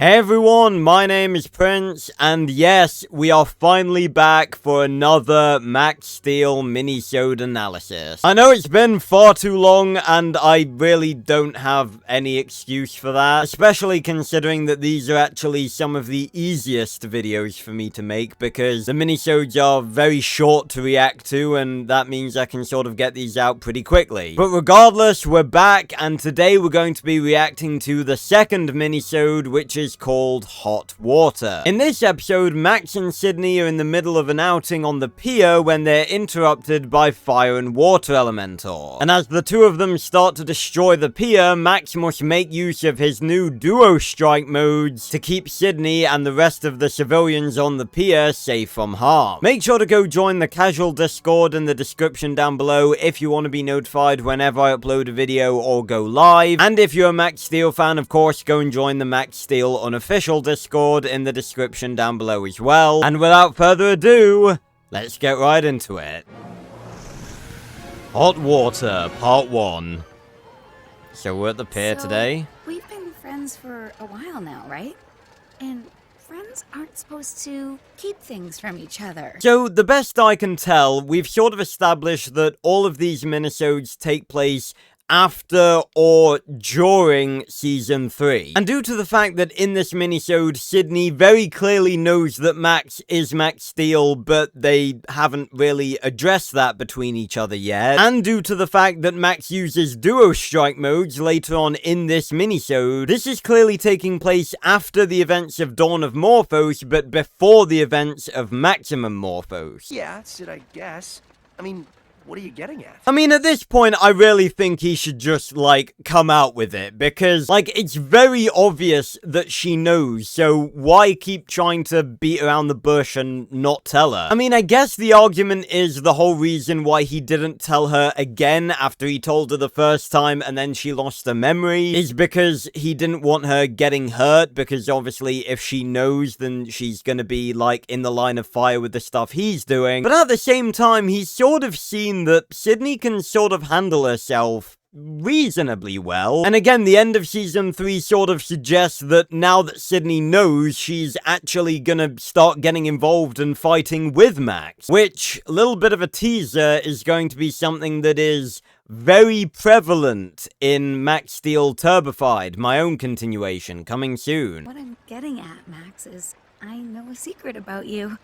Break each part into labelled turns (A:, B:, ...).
A: Hey everyone, my name is Prince, and yes, we are finally back for another Max Steel mini-sode analysis. I know it's been far too long, and I really don't have any excuse for that, especially considering that these are actually some of the easiest videos for me to make, because the mini-sodes are very short to react to, and that means I can sort of get these out pretty quickly. But regardless, we're back, and today we're going to be reacting to the second mini-sode, which is called Hot Water. In this episode, Max and Sydney are in the middle of an outing on the pier when they're interrupted by Fire and Water Elementor. And as the two of them start to destroy the pier, Max must make use of his new duo strike modes to keep Sydney and the rest of the civilians on the pier safe from harm. Make sure to go join the casual Discord in the description down below if you want to be notified whenever I upload a video or go live. And if you're a Max Steel fan, of course, go and join the Max Steel unofficial Discord in the description down below as well. And without further ado, let's get right into it. Hot Water, Part 1. So we're at the pier today.
B: We've been friends for a while now, right? And friends aren't supposed to keep things from each other.
A: So, the best I can tell, we've sort of established that all of these minisodes take place after or during Season 3. And due to the fact that in this minisode, Sydney very clearly knows that Max is Max Steel, but they haven't really addressed that between each other yet. And due to the fact that Max uses duo strike modes later on in this minisode, this is clearly taking place after the events of Dawn of Morphos, but before the events of Maximum Morphos.
C: Yeah, that's it, I guess. I mean, what are you getting at?
A: I mean, at this point, I really think he should just, like, come out with it, because, like, it's very obvious that she knows, so why keep trying to beat around the bush and not tell her? I mean, I guess the argument is the whole reason why he didn't tell her again after he told her the first time and then she lost her memory is because he didn't want her getting hurt, because obviously if she knows, then she's gonna be, like, in the line of fire with the stuff he's doing. But at the same time, he's sort of seen that Sydney can sort of handle herself reasonably well. And again, the end of Season 3 sort of suggests that now that Sydney knows, she's actually gonna start getting involved and fighting with Max. Which, a little bit of a teaser, is going to be something that is very prevalent in Max Steel Turbified, my own continuation, coming soon.
B: What I'm getting at, Max, is I know a secret about you.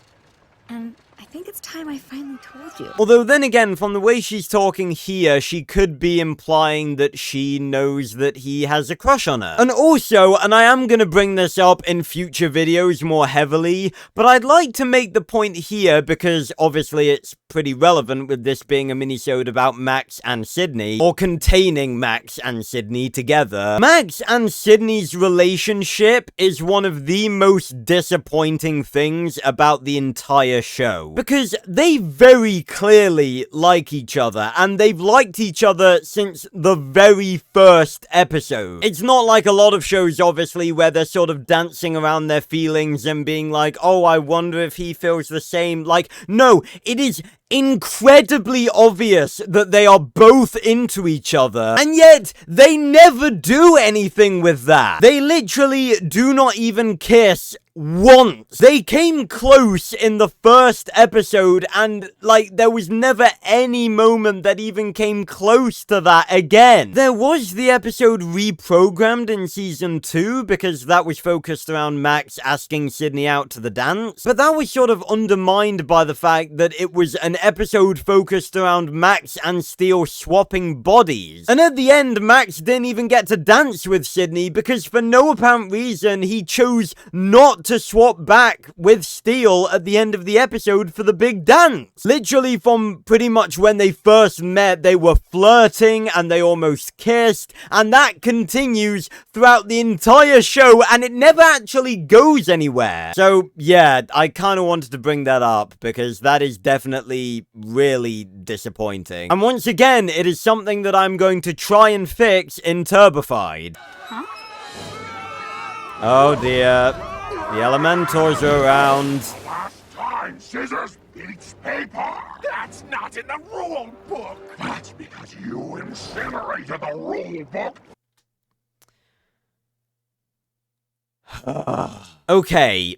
B: And I think it's time I finally told you.
A: Although then again, from the way she's talking here, she could be implying that she knows that he has a crush on her. And also, and I am gonna bring this up in future videos more heavily, but I'd like to make the point here, because obviously it's pretty relevant with this being a minisode about Max and Sydney, or containing Max and Sydney together. Max and Sydney's relationship is one of the most disappointing things about the entire show, because they very clearly like each other, and they've liked each other since the very first episode. It's not like a lot of shows, obviously, where they're sort of dancing around their feelings and being like, oh, I wonder if he feels the same. Like, no, it is incredibly obvious that they are both into each other, and yet they never do anything with that. They literally do not even kiss once. They came close in the first episode, and, like, there was never any moment that even came close to that again. There was the episode Reprogrammed in Season 2, because that was focused around Max asking Sydney out to the dance, but that was sort of undermined by the fact that it was an episode focused around Max and Steel swapping bodies. And at the end, Max didn't even get to dance with Sydney, because for no apparent reason, he chose not to swap back with Steel at the end of the episode for the big dance. Literally from pretty much when they first met, they were flirting and they almost kissed, and that continues throughout the entire show, and it never actually goes anywhere. So yeah, I kind of wanted to bring that up, because that is definitely really disappointing. And once again, it is something that I'm going to try and fix in Turbified.
B: Huh?
A: Oh dear. The Elementors are around.
D: Last time scissors beats paper. That's not in the rule book. That's because you incinerated the rule book.
A: Okay.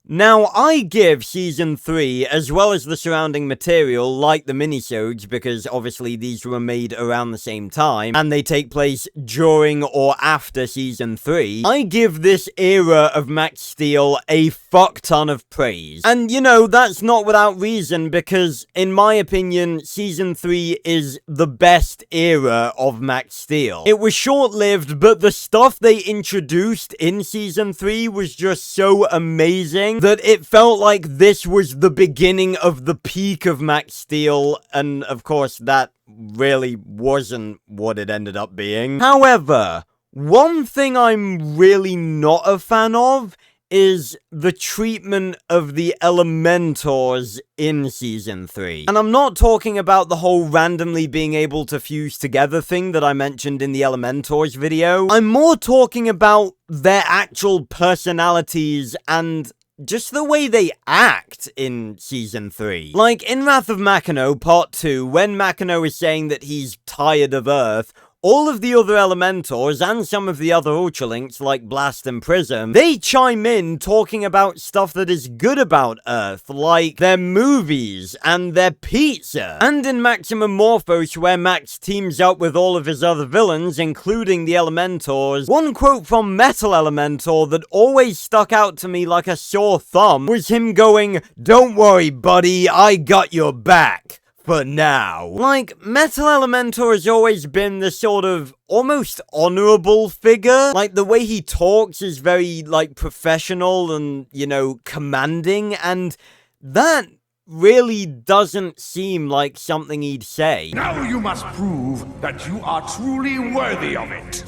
A: Now, I give Season 3, as well as the surrounding material, like the minisodes, because obviously these were made around the same time, and they take place during or after Season 3, I give this era of Max Steel a fuck ton of praise. And, you know, that's not without reason, because, in my opinion, Season 3 is the best era of Max Steel. It was short-lived, but the stuff they introduced in Season 3 was just so amazing that it felt like this was the beginning of the peak of Max Steel, and of course that really wasn't what it ended up being. However, one thing I'm really not a fan of is the treatment of the Elementors in Season 3. And I'm not talking about the whole randomly being able to fuse together thing that I mentioned in the Elementors video. I'm more talking about their actual personalities and just the way they act in Season 3. Like, in Wrath of Makino Part 2, when Makino is saying that he's tired of Earth, all of the other Elementors and some of the other Ultralinks, like Blast and Prism, they chime in talking about stuff that is good about Earth, like their movies and their pizza. And in Maximum Morphos, where Max teams up with all of his other villains, including the Elementors, one quote from Metal Elementor that always stuck out to me like a sore thumb was him going, "Don't worry, buddy, I got your back. For now." Like, Metal Elementor has always been the sort of almost honorable figure. Like, the way he talks is very, like, professional and, you know, commanding, and that really doesn't seem like something he'd say.
D: Now you must prove that you are truly worthy of it.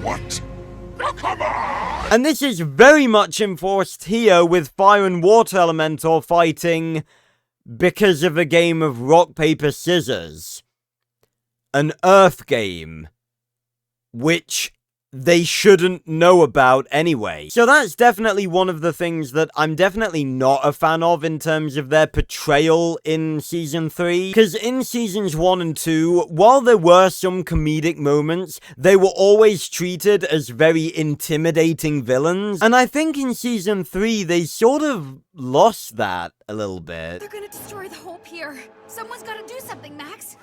D: What? Now come on!
A: And this is very much enforced here with Fire and Water Elementor fighting because of a game of rock, paper, scissors. An Earth game. Which they shouldn't know about anyway. So that's definitely one of the things that I'm definitely not a fan of in terms of their portrayal in Season 3. Because in Seasons 1 and 2, while there were some comedic moments, they were always treated as very intimidating villains. And I think in Season 3, they sort of lost that a little bit.
B: They're gonna destroy the whole pier. Someone's gotta do something, Max.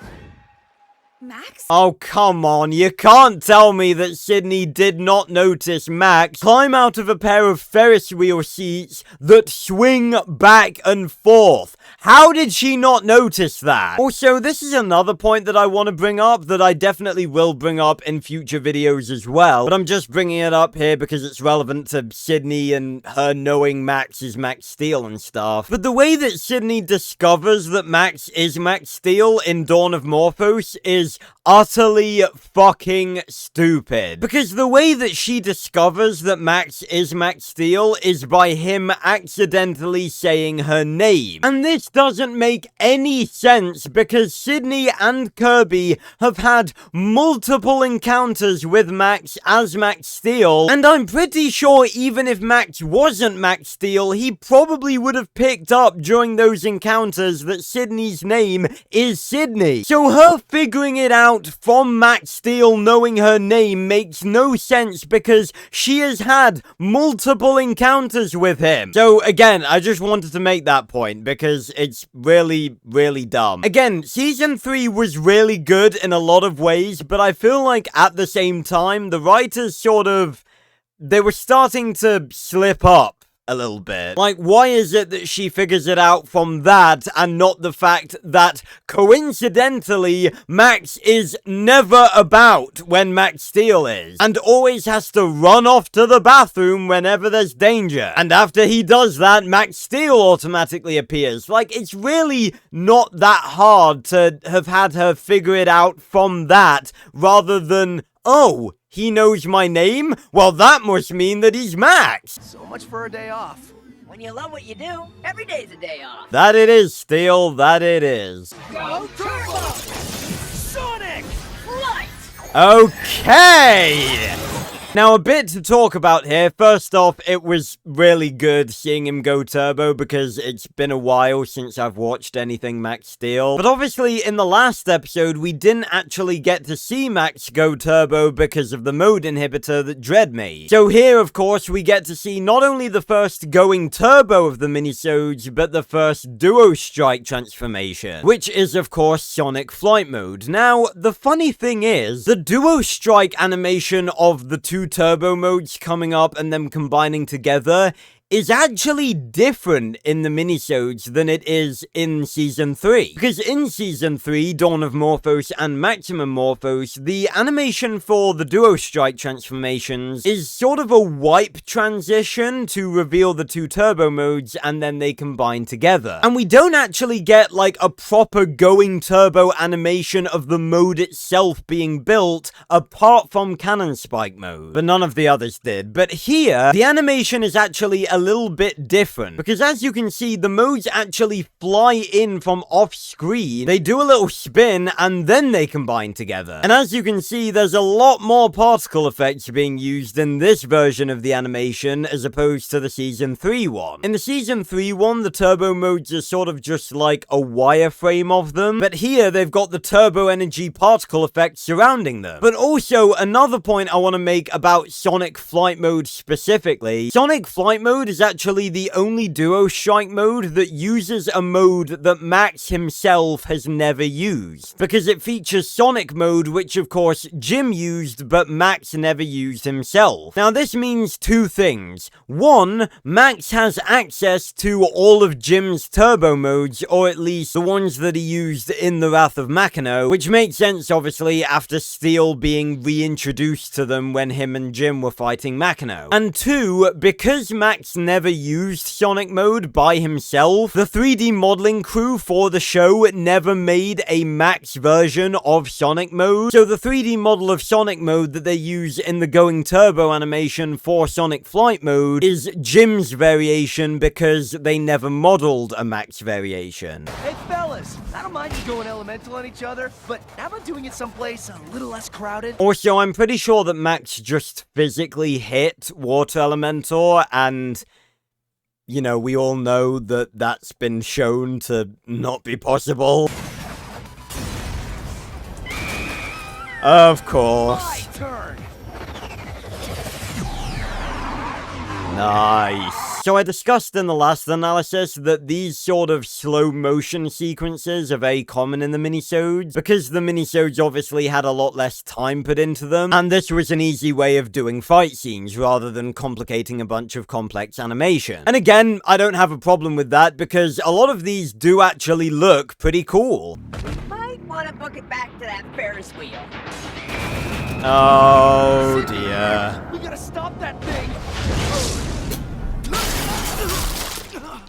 B: Max?
A: Oh, come on, you can't tell me that Sydney did not notice Max climb out of a pair of Ferris wheel seats that swing back and forth. How did she not notice that? Also, this is another point that I want to bring up that I definitely will bring up in future videos as well, but I'm just bringing it up here because it's relevant to Sydney and her knowing Max is Max Steel and stuff. But the way that Sydney discovers that Max is Max Steel in Dawn of Morphos is utterly fucking stupid. Because the way that she discovers that Max is Max Steel is by him accidentally saying her name. And this doesn't make any sense because Sydney and Kirby have had multiple encounters with Max as Max Steel, and I'm pretty sure even if Max wasn't Max Steel, he probably would have picked up during those encounters that Sydney's name is Sydney. So her figuring it out from Max Steel knowing her name makes no sense because she has had multiple encounters with him. So again, I just wanted to make that point because it's really, really dumb. Again, Season 3 was really good in a lot of ways, but I feel like at the same time, the writers they were starting to slip up a little bit. Like, why is it that she figures it out from that and not the fact that, coincidentally, Max is never about when Max Steel is, and always has to run off to the bathroom whenever there's danger, and after he does that, Max Steel automatically appears. Like, it's really not that hard to have had her figure it out from that, rather than, oh, he knows my name? Well, that must mean that he's Max.
C: So much for a day off.
E: When you love what you do, every day's a day off.
A: That it is, Steel. That it is.
E: Go Turbo!
C: Sonic!
E: Flight!
A: Okay! Now, a bit to talk about here. First off, it was really good seeing him go turbo because it's been a while since I've watched anything Max Steel. But obviously, in the last episode, we didn't actually get to see Max go turbo because of the mode inhibitor that Dredd made. So here, of course, we get to see not only the first going turbo of the minisodes, but the first duo strike transformation, which is, of course, Sonic Flight Mode. Now, the funny thing is, the duo strike animation of the two turbo modes coming up and them combining together is actually different in the minisodes than it is in Season 3. Because in Season 3, Dawn of Morphos and Maximum Morphos, the animation for the Duo Strike transformations is sort of a wipe transition to reveal the two turbo modes and then they combine together. And we don't actually get like a proper going turbo animation of the mode itself being built apart from Cannon Spike mode. But none of the others did. But here, the animation is actually a little bit different, because as you can see, the modes actually fly in from off screen, they do a little spin, and then they combine together. And as you can see, there's a lot more particle effects being used in this version of the animation as opposed to the Season 3 one. In the Season 3 one, the turbo modes are sort of just like a wireframe of them, but here they've got the turbo energy particle effect surrounding them. But also, another point I want to make about Sonic Flight Mode specifically, Sonic Flight Mode is actually the only duo strike mode that uses a mode that Max himself has never used, because it features Sonic mode, which of course Jim used but Max never used himself. Now this means two things. One, Max has access to all of Jim's turbo modes, or at least the ones that he used in the Wrath of Makino, which makes sense obviously after Steel being reintroduced to them when him and Jim were fighting Makino. And two, because Max never used Sonic mode by himself, the 3D modeling crew for the show never made a Max version of Sonic mode. So the 3D model of Sonic mode that they use in the going turbo animation for Sonic Flight Mode is Jim's variation because they never modeled a Max variation.
C: Hey fellas, I don't mind you going elemental on each other, but how about doing it someplace a little less crowded?
A: Also, I'm pretty sure that Max just physically hit Water Elementor, and you know, we all know that that's been shown to not be possible. Of course.
C: My turn.
A: Nice. So I discussed in the last analysis that these sort of slow motion sequences are very common in the minisodes, because the minisodes obviously had a lot less time put into them, and this was an easy way of doing fight scenes rather than complicating a bunch of complex animation. And again, I don't have a problem with that because a lot of these do actually look pretty cool.
E: Might want to book it back to that Ferris wheel.
A: Oh dear.
C: We gotta stop that thing.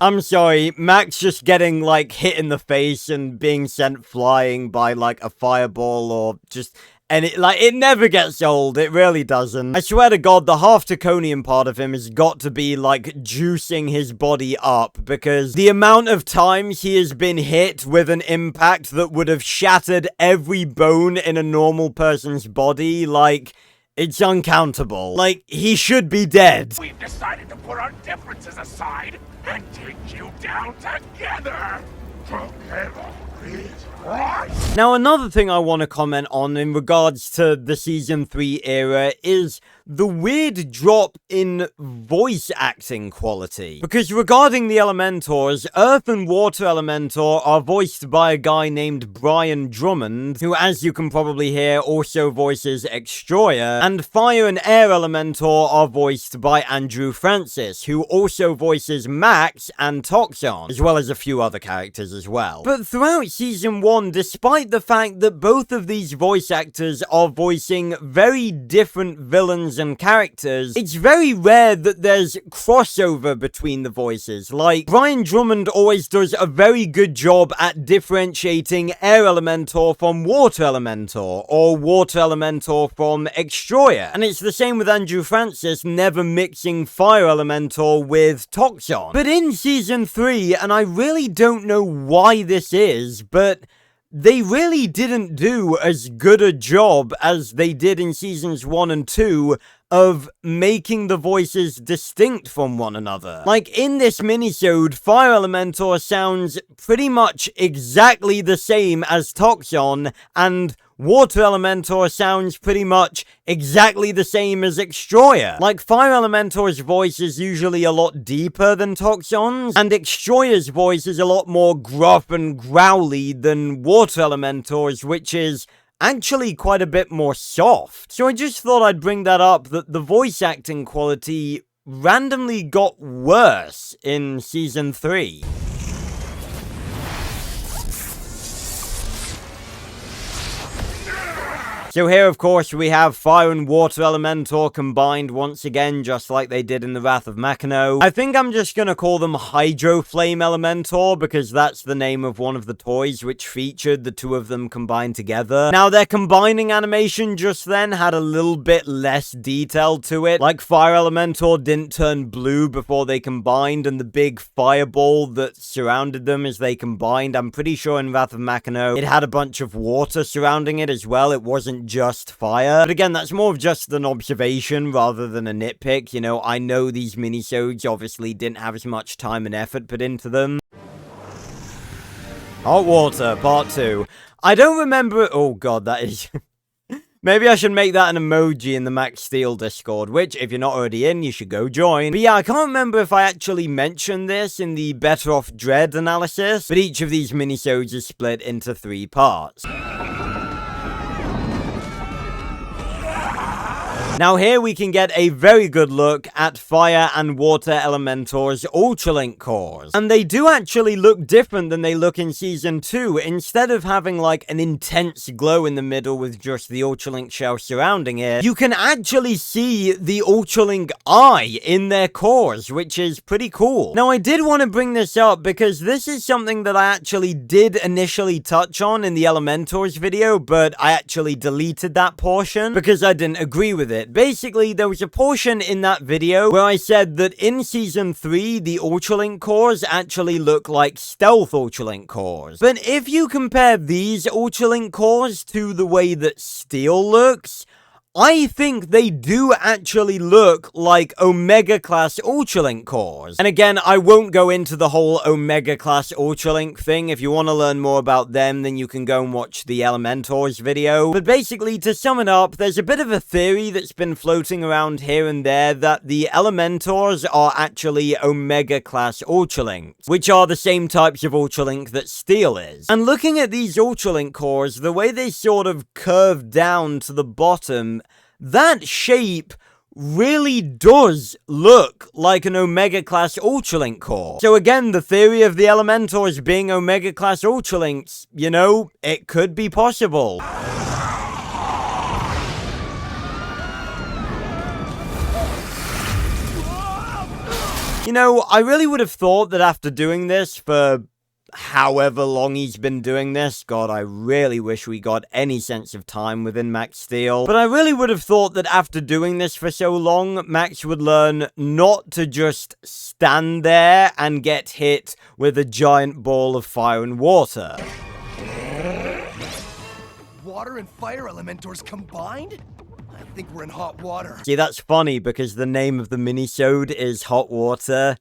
A: I'm sorry, Max just getting, like, hit in the face and being sent flying by, like, a fireball or just... And it never gets old, it really doesn't. I swear to God, the half-Taconian part of him has got to be, like, juicing his body up, because the amount of times he has been hit with an impact that would have shattered every bone in a normal person's body, like... It's uncountable. Like, he should be dead.
D: We've decided to put our differences aside and take you down together. Together is right.
A: Now, another thing I want to comment on in regards to the Season 3 era is the weird drop in voice acting quality. Because regarding the Elementors, Earth and Water Elementor are voiced by a guy named Brian Drummond, who, as you can probably hear, also voices Extroyer, and Fire and Air Elementor are voiced by Andrew Francis, who also voices Max and Toxon, as well as a few other characters as well. But throughout Season 1, despite the fact that both of these voice actors are voicing very different villains and characters, it's very rare that there's crossover between the voices. Like, Brian Drummond always does a very good job at differentiating Air Elementor from Water Elementor, or Water Elementor from Extroyer. And it's the same with Andrew Francis never mixing Fire Elementor with Toxon. But in Season 3, and I really don't know why this is, but they really didn't do as good a job as they did in Seasons 1 and 2 of making the voices distinct from one another. Like, in this minisode, Fire Elementor sounds pretty much exactly the same as Toxon, and Water Elementor sounds pretty much exactly the same as Extroyer. Like, Fire Elementor's voice is usually a lot deeper than Toxon's, and Extroyer's voice is a lot more gruff and growly than Water Elementor's, which is actually quite a bit more soft. So I just thought I'd bring that up, that the voice acting quality randomly got worse in Season 3. So here, of course, we have Fire and Water Elementor combined once again, just like they did in the Wrath of Machino. I think I'm just gonna call them Hydro Flame Elementor, because that's the name of one of the toys which featured the two of them combined together. Now, their combining animation just then had a little bit less detail to it. Like, Fire Elementor didn't turn blue before they combined, and the big fireball that surrounded them as they combined, I'm pretty sure in Wrath of Machino, it had a bunch of water surrounding it as well. It wasn't just fire. But again, that's more of just an observation rather than a nitpick. You know, I know these minisodes obviously didn't have as much time and effort put into them. Hot Water, Part 2. I don't remember... Oh god, that is... Maybe I should make that an emoji in the Max Steel Discord, which, if you're not already in, you should go join. But yeah, I can't remember if I actually mentioned this in the Better Off Dread analysis, but each of these minisodes is split into 3 parts. Now here we can get a very good look at Fire and Water Elementor's Ultralink cores. And they do actually look different than they look in Season 2. Instead of having like an intense glow in the middle with just the Ultralink shell surrounding it, you can actually see the Ultralink eye in their cores, which is pretty cool. Now I did want to bring this up because this is something that I actually did initially touch on in the Elementor's video, but I actually deleted that portion because I didn't agree with it. Basically, there was a portion in that video where I said that in Season 3, the Ultralink cores actually look like stealth Ultralink cores. But if you compare these Ultralink cores to the way that Steel looks, I think they do actually look like Omega Class Ultralink cores. And again, I won't go into the whole Omega Class Ultralink thing. If you want to learn more about them, then you can go and watch the Elementor's video. But basically, to sum it up, there's a bit of a theory that's been floating around here and there that the Elementors are actually Omega Class Ultralinks, which are the same types of Ultralink that Steel is. And looking at these Ultralink cores, the way they sort of curve down to the bottom, that shape really does look like an Omega Class Ultralink core. So again, the theory of the Elementors being Omega Class Ultralinks, you know, it could be possible. You know, I really would have thought that after doing this for however long he's been doing this, god, I really wish we got any sense of time within Max Steel, but I really would have thought that after doing this for so long, Max would learn not to just stand there and get hit with a giant ball of fire and water.
C: Water and fire elementors combined? I think we're in hot water.
A: See, that's funny because the name of the minisode is Hot Water.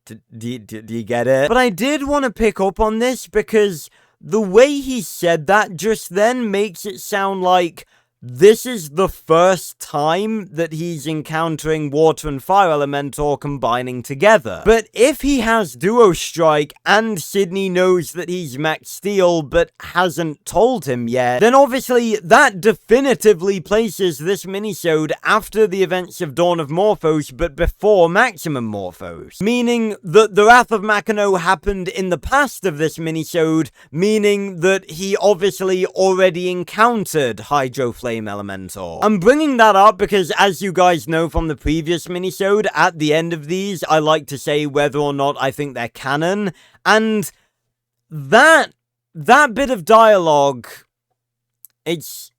A: Do you get it? But I did want to pick up on this because the way he said that just then makes it sound like this is the first time that he's encountering Water and Fire Elementor combining together. But if he has Duo Strike and Sydney knows that he's Max Steel but hasn't told him yet, then obviously that definitively places this minisode after the events of Dawn of Morphos but before Maximum Morphos. Meaning that the Wrath of Machino happened in the past of this minisode, meaning that he obviously already encountered Hydro Flame Elementor. I'm bringing that up because, as you guys know from the previous minisode, at the end of these, I like to say whether or not I think they're canon, and that bit of dialogue, it's...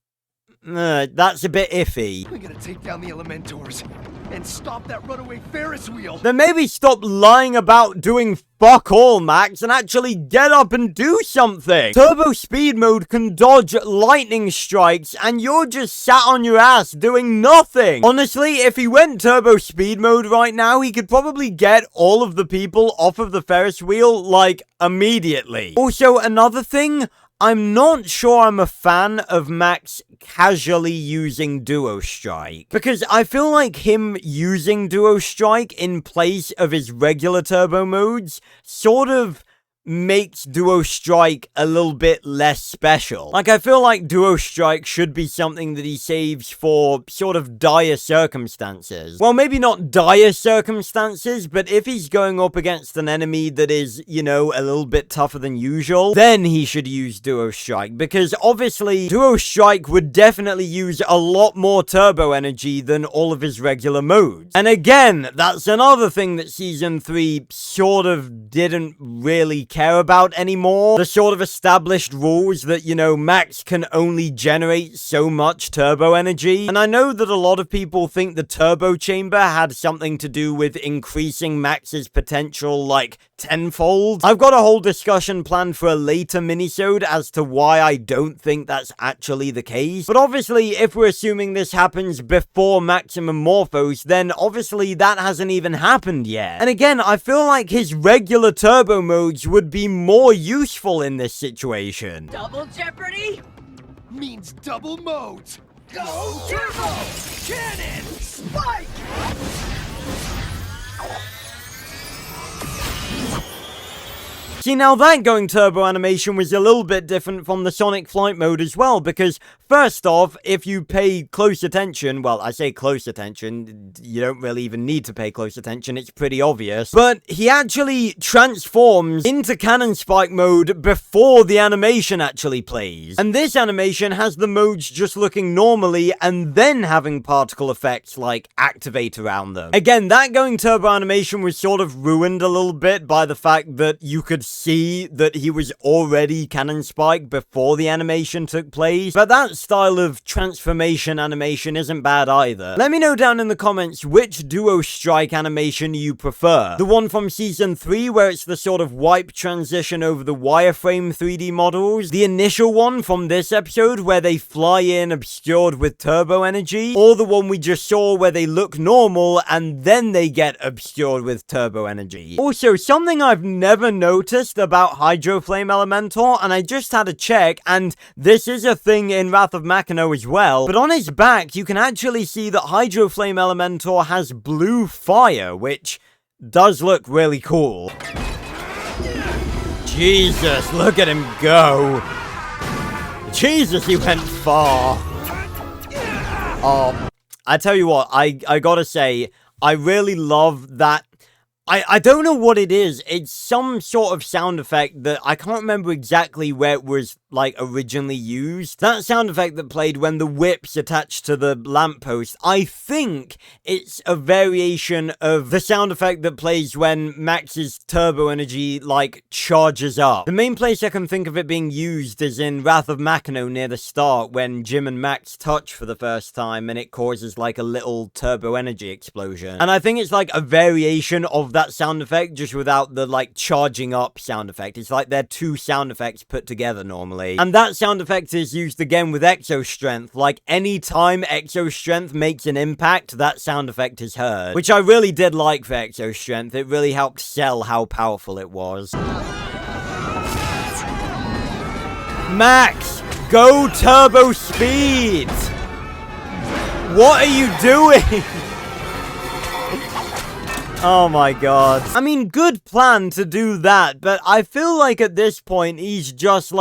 A: that's a bit iffy.
C: We gotta take down the Elementors. and stop that runaway Ferris wheel.
A: Then maybe stop lying about doing fuck all, Max, and actually get up and do something. Turbo speed mode can dodge lightning strikes, and you're just sat on your ass doing nothing. Honestly, if he went turbo speed mode right now, he could probably get all of the people off of the Ferris wheel, like, immediately. Also, another thing, I'm not sure I'm a fan of Max casually using Duo Strike, because I feel like him using Duo Strike in place of his regular turbo modes sort of makes Duo Strike a little bit less special. Like, I feel like Duo Strike should be something that he saves for sort of dire circumstances. Well, maybe not dire circumstances, but if he's going up against an enemy that is, you know, a little bit tougher than usual, then he should use Duo Strike, because obviously Duo Strike would definitely use a lot more turbo energy than all of his regular modes. And again, that's another thing that Season 3 sort of didn't really care about anymore. The sort of established rules that, you know, Max can only generate so much turbo energy. And I know that a lot of people think the turbo chamber had something to do with increasing Max's potential, like, tenfold. I've got a whole discussion planned for a later minisode as to why I don't think that's actually the case. But obviously, if we're assuming this happens before Maximum Morphos, then obviously that hasn't even happened yet. And again, I feel like his regular turbo modes would be more useful in this situation.
E: Double Jeopardy?
C: Means double modes. Go Turbo! Cannon! Spike!
A: See, now that going turbo animation was a little bit different from the Sonic Flight mode as well, because first off, if you pay close attention, well, I say close attention, you don't really even need to pay close attention, it's pretty obvious, but he actually transforms into Cannon Spike mode before the animation actually plays. And this animation has the modes just looking normally and then having particle effects like activate around them. Again, that going turbo animation was sort of ruined a little bit by the fact that you could see that he was already Cannon Spike before the animation took place, but that style of transformation animation isn't bad either. Let me know down in the comments which Duo Strike animation you prefer. The one from Season 3 where it's the sort of wipe transition over the wireframe 3D models, the initial one from this episode where they fly in obscured with turbo energy, or the one we just saw where they look normal and then they get obscured with turbo energy. Also, something I've never noticed about Hydro Flame Elementor, and I just had a check, and this is a thing in Wrath of Machina as well, but on his back you can actually see that Hydro Flame Elementor has blue fire, which does look really cool. Jesus, look at him go. Jesus, he went far. Oh, I tell you what, I gotta say, I really love that. I don't know what it is. It's some sort of sound effect that I can't remember exactly where it was, like, originally used. That sound effect that played when the whip's attached to the lamppost, I think it's a variation of the sound effect that plays when Max's turbo energy, like, charges up. The main place I can think of it being used is in Wrath of Machina near the start, when Jim and Max touch for the first time and it causes, like, a little turbo energy explosion. And I think it's, like, a variation of that sound effect, just without the, like, charging up sound effect. It's like they're two sound effects put together normally. And that sound effect is used again with Exo Strength. Like, any time Exo Strength makes an impact, that sound effect is heard. Which I really did like for Exo Strength. It really helped sell how powerful it was. Max, go turbo speed! What are you doing? Oh my god. I mean, good plan to do that, but I feel like at this point, he's just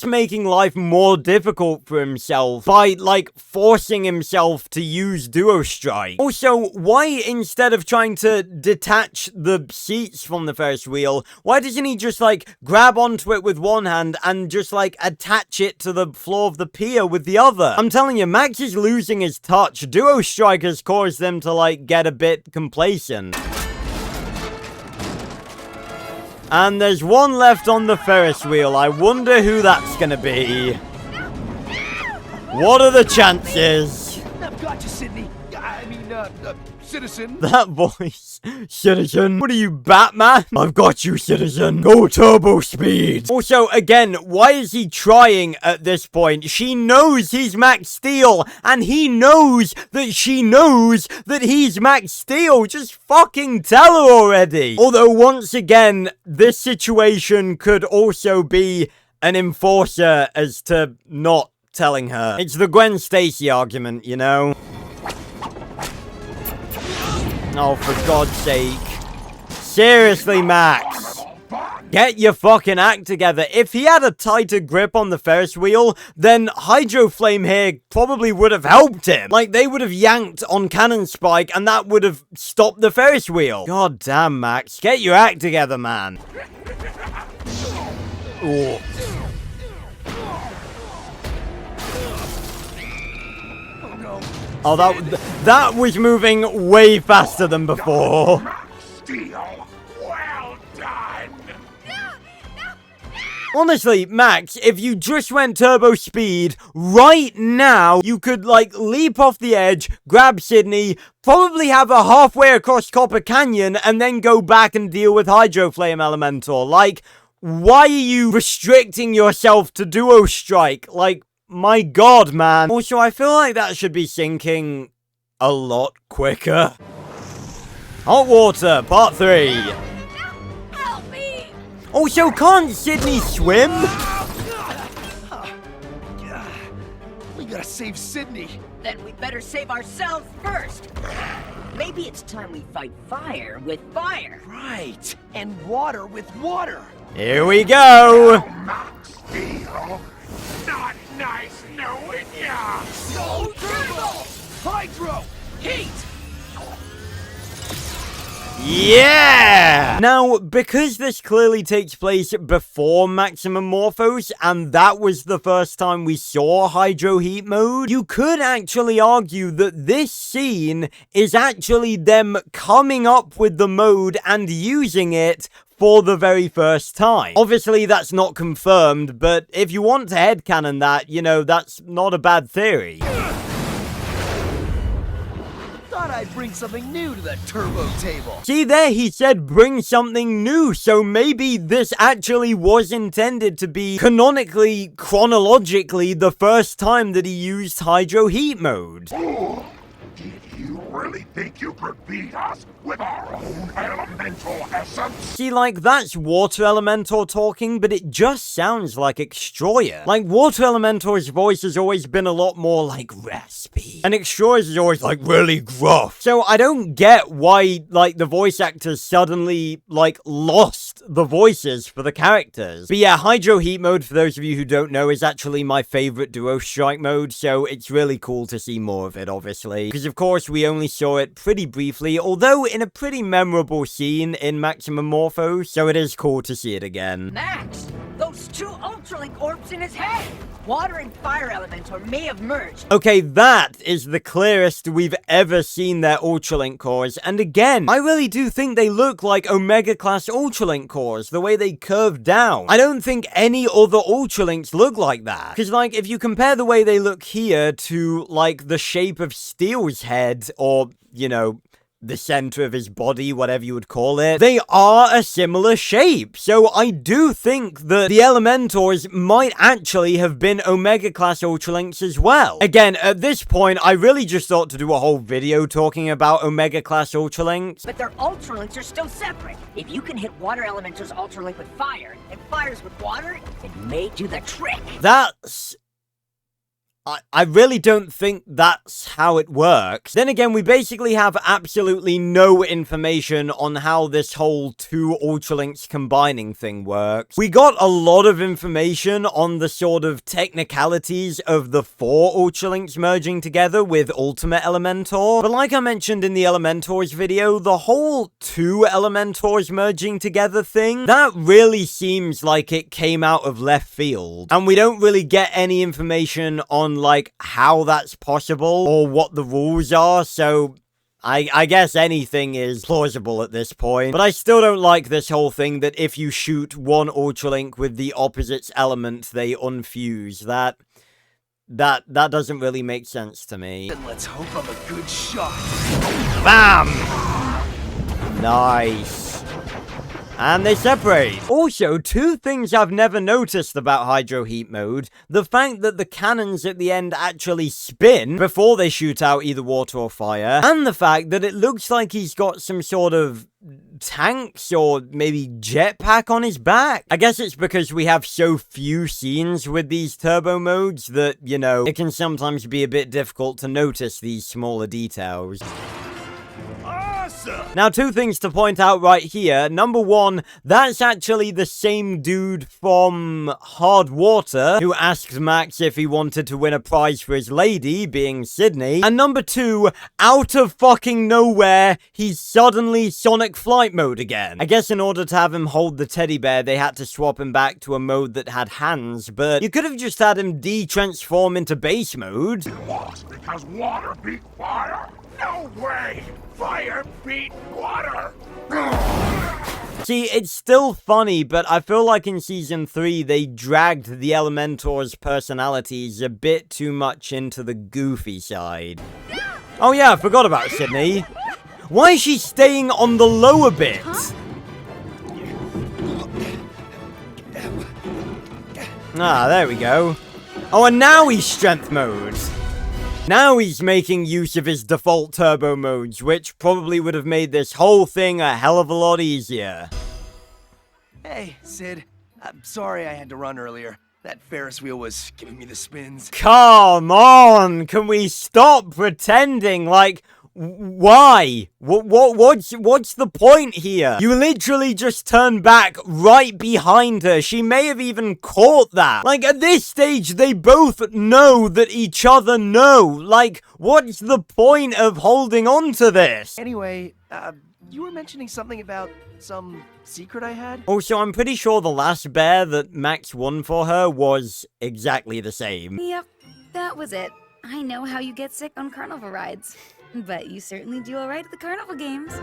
A: making life more difficult for himself by, like, forcing himself to use Duo Strike. Also, why, instead of trying to detach the seats from the Ferris wheel, why doesn't he just, like, grab onto it with one hand and just, like, attach it to the floor of the pier with the other? I'm telling you, Max is losing his touch. Duo Strike has caused them to, like, get a bit complacent. And there's one left on the Ferris wheel. I wonder who that's gonna be. What are the chances?
C: I've got you, Sydney. I mean, citizen.
A: That voice. Citizen. What are you, Batman? I've got you, citizen. Go turbo speed. Also, again, why is he trying at this point? She knows he's Max Steel, and he knows that she knows that he's Max Steel. Just fucking tell her already. Although, once again, this situation could also be an enforcer as to not telling her. It's the Gwen Stacy argument, you know? Oh, for God's sake. Seriously, Max. Get your fucking act together. If he had a tighter grip on the Ferris wheel, then Hydro Flame here probably would have helped him. Like, they would have yanked on Cannon Spike, and that would have stopped the Ferris wheel. God damn, Max. Get your act together, man. Ooh. Oh, that was moving way faster than before.
D: Steel, well done.
A: Honestly, Max, if you just went turbo speed right now, you could, like, leap off the edge, grab Sydney, probably have her halfway across Copper Canyon, and then go back and deal with Hydro Flame Elementor. Like, why are you restricting yourself to Duo Strike? Like, my God, man. Also, I feel like that should be sinking a lot quicker. Hot Water, Part 3.
E: Help me!
A: Also, can't Sydney swim?
C: We gotta save Sydney.
E: Then we better save ourselves first. Maybe it's time we fight fire with fire.
C: Right. And water with water.
A: Here we go.
D: Max Steel, not nice knowing ya.
C: Go turbo! Hydro! Heat!
A: Yeah! Now, because this clearly takes place before Maximum Morphos, and that was the first time we saw Hydro Heat mode, you could actually argue that this scene is actually them coming up with the mode and using it for the very first time. Obviously, that's not confirmed, but if you want to headcanon that, you know, that's not a bad theory.
C: Thought I'd bring something new to the turbo table.
A: See there, he said bring something new, so maybe this actually was intended to be canonically, chronologically, the first time that he used Hydro Heat mode.
D: Did you really think you could beat us with our own elemental essence?
A: See, like, that's Water Elementor talking, but it just sounds like Extroyer. Like, Water Elementor's voice has always been a lot more, like, raspy. And Extroyer's is always, like, really gruff. So I don't get why, like, the voice actors suddenly, like, lost the voices for the characters. But yeah, Hydro Heat mode, for those of you who don't know, is actually my favorite Duo Strike mode, so it's really cool to see more of it, obviously. Because, of course, we only saw it pretty briefly, although in a pretty memorable scene in Maximum Morphos, so it is cool to see it again.
E: Max, those two Ultralink orbs in his head. Water and fire Elementor may have merged.
A: Okay, that is the clearest we've ever seen their Ultralink cores, and again, I really do think they look like Omega-class Ultralink cores, the way they curve down. I don't think any other Ultralinks look like that. Because, like, if you compare the way they look here to, like, the shape of Steel's head, or, you know, the center of his body, whatever you would call it, they are a similar shape. So I do think that the Elementors might actually have been Omega-class Ultralinks as well. Again, at this point, I really just thought to do a whole video talking about Omega-class Ultralinks.
E: But their Ultralinks are still separate. If you can hit Water Elementor's Ultralink with fire, and fire's with water, it may do the trick.
A: That's... I really don't think that's how it works. Then again, we basically have absolutely no information on how this whole two Ultralinks combining thing works. We got a lot of information on the sort of technicalities of the four Ultralinks merging together with Ultimate Elementor. But like I mentioned in the Elementors video, the whole two Elementors merging together thing, that really seems like it came out of left field. And we don't really get any information on, like, how that's possible or what the rules are, so I guess anything is plausible at this point. But I still don't like this whole thing that if you shoot one Ultralink with the opposite's element, they unfuse. that doesn't really make sense to me.
C: Then let's hope I'm a good shot.
A: Bam! Nice. And they separate. Also, two things I've never noticed about Hydro Heat mode. The fact that the cannons at the end actually spin before they shoot out either water or fire. And the fact that it looks like he's got some sort of tanks or maybe jetpack on his back. I guess it's because we have so few scenes with these turbo modes that, you know, it can sometimes be a bit difficult to notice these smaller details. Now, two things to point out right here. Number one, that's actually the same dude from Hard Water who asked Max if he wanted to win a prize for his lady, being Sydney. And number two, out of fucking nowhere, he's suddenly Sonic Flight mode again. I guess in order to have him hold the teddy bear, they had to swap him back to a mode that had hands, but you could have just had him de-transform into base mode.
D: What? Because water beat fire? No way! Fire beat water!
A: See, it's still funny, but I feel like in Season 3, they dragged the Elementor's personalities a bit too much into the goofy side. Oh yeah, I forgot about Sydney. Why is she staying on the lower bit? Ah, there we go. Oh, and now he's strength mode. Now he's making use of his default turbo modes, which probably would have made this whole thing a hell of a lot easier.
C: Hey, Sid. I'm sorry I had to run earlier. That Ferris wheel was giving me the spins.
A: Come on! Can we stop pretending? Like, why? What's the point here? You literally just turned back right behind her. She may have even caught that. Like, at this stage, they both know that each other know. Like, what's the point of holding on to this?
C: Anyway, you were mentioning something about some secret I had?
A: Also, I'm pretty sure the last bear that Max won for her was exactly the same.
B: Yep, that was it. I know how you get sick on carnival rides. But you certainly do alright at the carnival games.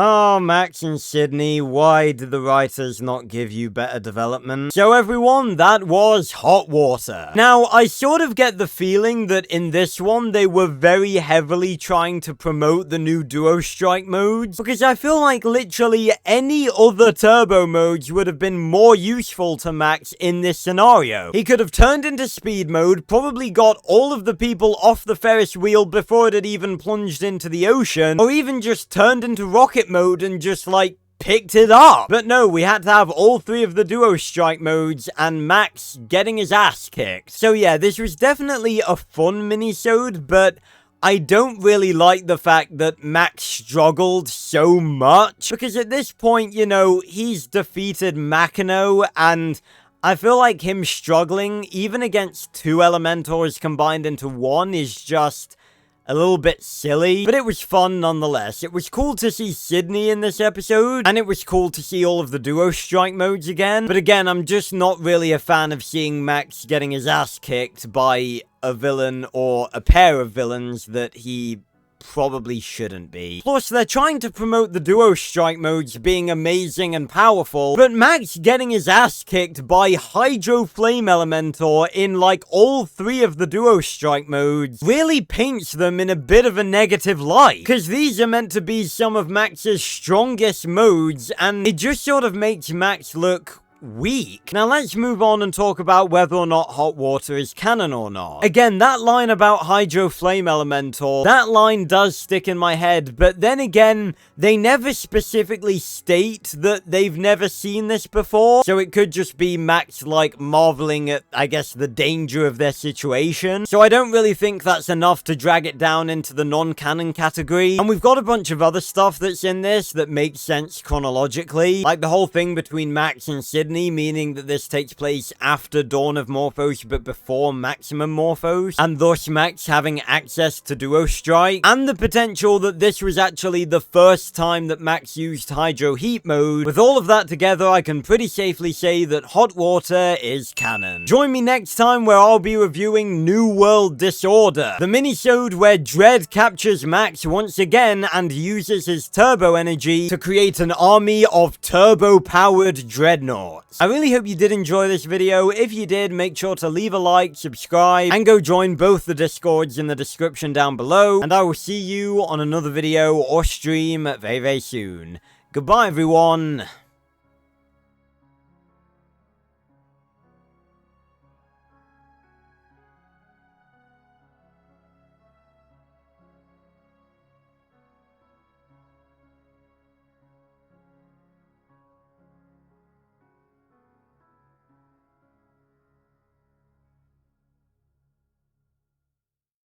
A: Oh, Max and Sydney, why did the writers not give you better development? So everyone, that was Hot Water. Now, I sort of get the feeling that in this one, they were very heavily trying to promote the new Duo Strike modes, because I feel like literally any other turbo modes would have been more useful to Max in this scenario. He could have turned into speed mode, probably got all of the people off the Ferris wheel before it had even plunged into the ocean, or even just turned into rocket mode and just like picked it up. But no, we had to have all three of the Duo Strike modes and Max getting his ass kicked. So yeah, this was definitely a fun minisode, but I don't really like the fact that Max struggled so much, because at this point, you know, he's defeated Makino, and I feel like him struggling, even against two Elementors combined into one, is just a little bit silly, but it was fun nonetheless. It was cool to see Sydney in this episode, and it was cool to see all of the Duo Strike modes again. But again, I'm just not really a fan of seeing Max getting his ass kicked by a villain or a pair of villains that he probably shouldn't be. Plus, they're trying to promote the Duo Strike modes being amazing and powerful, but Max getting his ass kicked by Hydro Flame Elementor in like all three of the Duo Strike modes really paints them in a bit of a negative light, because these are meant to be some of Max's strongest modes, and it just sort of makes Max look weak. Now let's move on and talk about whether or not Hot Water is canon or not. Again, that line about Hydro Flame Elementor, that line does stick in my head, but then again, they never specifically state that they've never seen this before, so it could just be Max like marveling at, I guess, the danger of their situation. So I don't really think that's enough to drag it down into the non-canon category. And we've got a bunch of other stuff that's in this that makes sense chronologically, like the whole thing between Max and Sid, meaning that this takes place after Dawn of Morphos but before Maximum Morphos, and thus Max having access to Duo Strike, and the potential that this was actually the first time that Max used Hydro Heat mode. With all of that together, I can pretty safely say that Hot Water is canon. Join me next time where I'll be reviewing New World Disorder, the minisode where Dread captures Max once again and uses his turbo energy to create an army of turbo-powered dreadnoughts. thoughts. I really hope you did enjoy this video. If you did, make sure to leave a like, subscribe, and go join both the Discords in the description down below. And I will see you on another video or stream very, very soon. Goodbye, everyone.